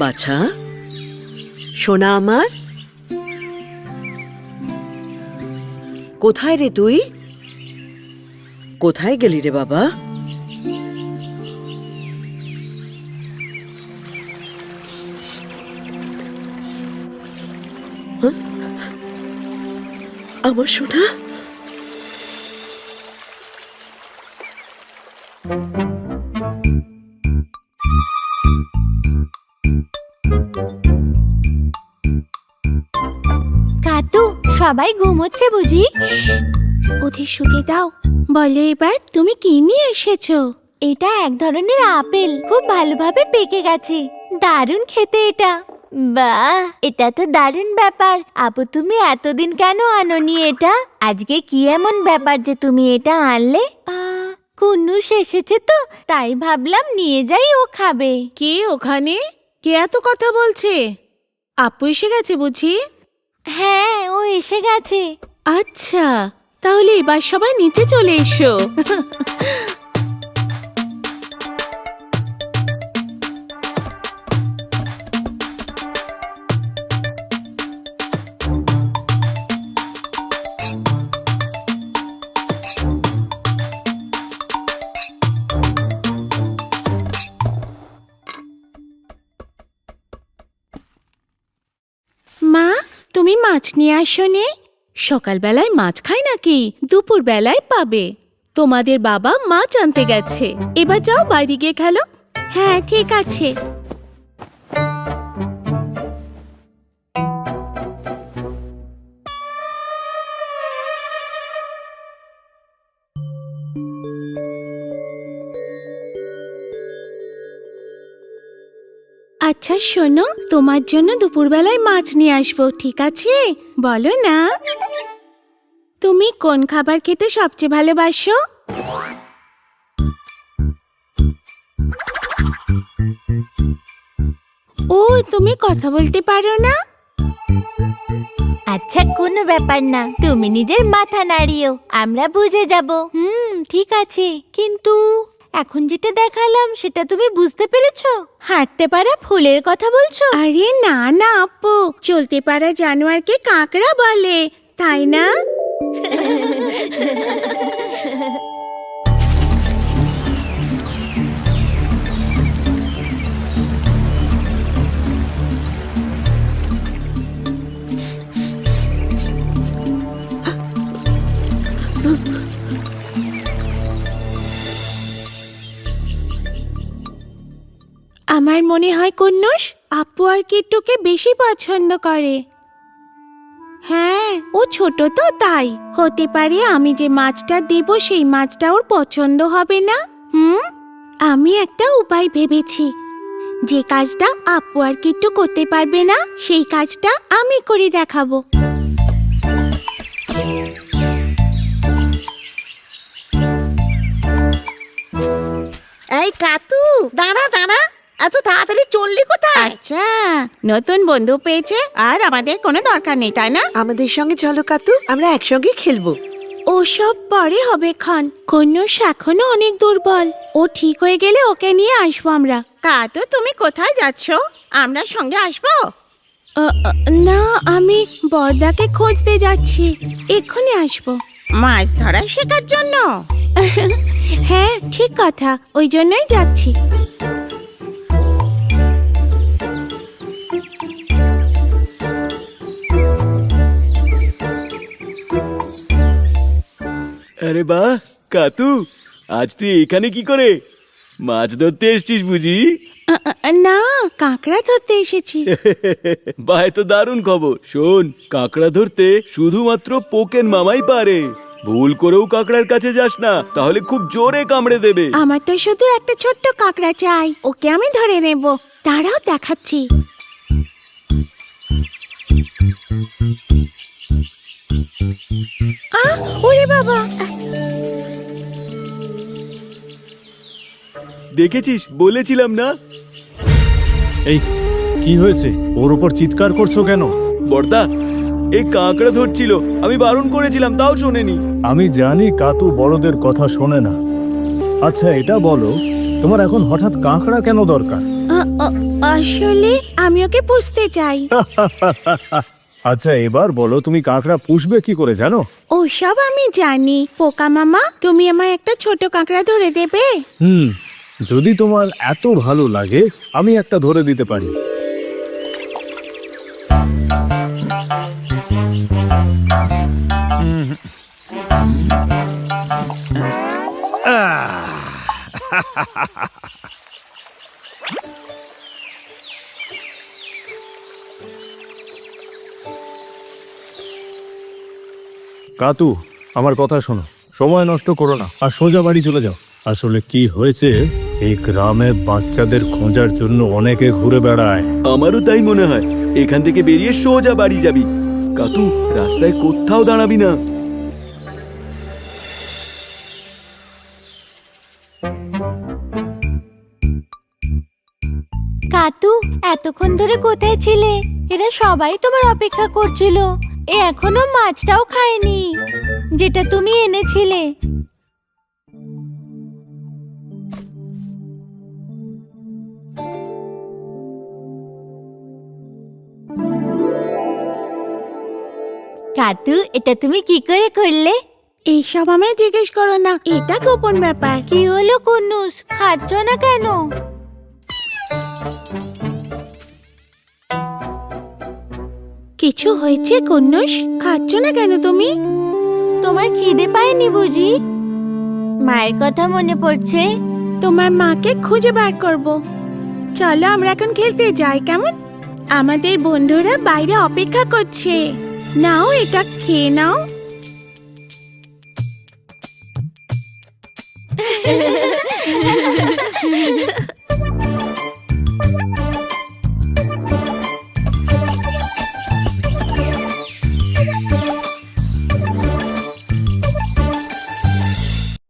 বাছা, সোনা আমার, কোথায় রে তুই? কোথায় গেলি রে বাবা? আমার সোনা, কাতু, সবাই ঘুমোচ্ছে বুঝি? ওদের শুতে দাও। বলো এবার তুমি কি নিয়ে এসেছো? এটা এক ধরনের আপেল, খুব ভালোভাবে পেকে গেছে। দারুণ খেতে এটা। বাহ, এটা তো দারুণ ব্যাপার। আপু, তুমি এতদিন কেন আনোনি এটা? আজকে কি এমন ব্যাপার যে তুমি এটা আনলে? কুন্নুস এসেছে তো, তাই ভাবলাম নিয়ে যাই, ও খাবে। কে ওখানে? কে এত কথা বলছে? আপু এসে গেছে বুঝি? হ্যাঁ, ও এসে গেছে। আচ্ছা, তাহলে এবার সবাই নিচে চলে এসো। মা, তুমি মাছ নিয়ে আসোনি? সকালবেলায় মাছ খায় নাকি? দুপুর বেলায় পাবে। তোমাদের বাবা মাছ আনতে গেছে। এবার যাও বাইরে গিয়ে খেলো। হ্যাঁ, ঠিক আছে। আচ্ছা শোনো, তোমার জন্য দুপুরবেলায় মাছ নিয়ে আসবো, ঠিক আছে? বলো না, তুমি কোন খাবার খেতে সবচেয়ে ভালোবাসো? ও, তুমি কথা বলতে পারো না? আচ্ছা, কোনো ব্যাপার না, তুমি নিজের মাথা নাড়িও, আমরা বুঝে যাব। ঠিক আছে, কিন্তু এখন যেটা দেখালাম সেটা তুমি বুঝতে পেরেছো? হাঁটতে পারা ফুলের কথা বলছো? আরে না না আপু, চলতে পারা জানোয়ারকে কাঁকড়া বলে, তাই না? আমার মনে হয় কুন্নুস আপু আর কিট্টুকে বেশি পছন্দ করে। হ্যাঁ, ও ছোট তো, তাই হতে পারে আমি যে মাছটা দেব সেই মাছটা ওর পছন্দ হবে না। আমি একটা উপায় ভেবেছি। যে কাজটা আপু আর কিট্টু করতে পারবে না সেই কাজটা আমি করে দেখাবো। এই কাতু, দাঁড়া দাঁড়া, এত তাড়াতাড়ি চললি কোথায়? আচ্ছা, নতুন বন্ধু পেয়েছে আর আমাদের কোনো দরকার নেই, তাই না? আমাদের সঙ্গে চলো কাতু, আমরা একসঙ্গে খেলবো। ওসব পরে হবে ক্ষণ। কুন্নুস এখনো অনেক দুর্বল। ও ঠিক হয়ে গেলে ওকে নিয়ে আসবো আমরা। কাতু, তুমি কোথায় যাচ্ছ? আমরা সঙ্গে আসবো? না, আমি বর্দাকে খুঁজতে যাচ্ছি, এক্ষুনি আসবো। মাছ ধরা শেখার জন্য? হ্যাঁ, ঠিক কথা, ওই জন্যই যাচ্ছি। আরে বাহ কাতু, আজ তুই এখানে কি করে? মাছ ধরতে এসছিস বুঝি? না, কাঁকড়া ধরতে এসেছি। বাহ, তো দারুণ খবর। শোন, কাঁকড়া ধরতে শুধুমাত্র পোকেন মামাই পারে। ভুল করেও কাঁকড়ার কাছে যাস না, তাহলে খুব জোরে কামড়ে দেবে। আমার তো শুধু একটা ছোট্ট কাঁকড়া চাই, ওকে আমি ধরে নেব। দাঁড়াও, দেখাচ্ছি। ওরে বাবা! দেখেছিস, বলেছিলাম না? এই কি হয়েছে? ওর উপর চিৎকার করছো কেন? বর্দা, এই কাঁকড়া ধরছিল, আমি বারণ করেছিলাম, তাও শোনেনি। আমি জানি কাতু বড়দের কথা শোনে না। আচ্ছা এটা বলো, তোমার এখন হঠাৎ কাঁকড়া কেন দরকার? আসলে আমি ওকে পুষতে চাই। আচ্ছা এবার বলো তুমি কাঁকড়া পুষবে কি করে জানো? ওসব আমি জানি। পোকা মামা, তুমি আমায় একটা ছোট কাঁকড়া ধরে দেবে? যদি তোমার এত ভালো লাগে আমি একটা ধরে দিতে পারি। কাতু, আমার কথা শোনো, সময় নষ্ট করো না আর সোজা বাড়ি চলে যাও। আসলে কি হয়েছে, এই গ্রামে বাচ্চাদের খোঁজার জন্য অনেকে ঘুরে বেড়ায়। আমারও তাই মনে হয়। এখান থেকে বেরিয়ে সোজা বাড়ি যাবি। কাতু, রাস্তায় কোথাও দাঁড়াবি না। কাতু, এতক্ষণ ধরে কোথায় ছিলে? এরা সবাই তোমার অপেক্ষা করছিল। এখনো মাছটাও খায়নি যেটা তুমি এনেছিলে। কাতু, এটা তুমি কি করে করলে? এইসব আমায় জিজ্ঞেস করো না, এটা গোপন ব্যাপার। কি হলো কুন্নুস, খাচ্ছ না কেন? কিছু হয়েছে কুন্নুস? খাচ্ছ না কেন তুমি? তোমার খিদে পায়নি বুঝি? মায়ের কথা মনে পড়ছে। তোমার মাকে খুঁজে বার করব। চলো আমরা এখন খেলতে যাই, কেমন? আমাদের বন্ধুরা বাইরে অপেক্ষা করছে। নাও, এটা খেয়ে নাও।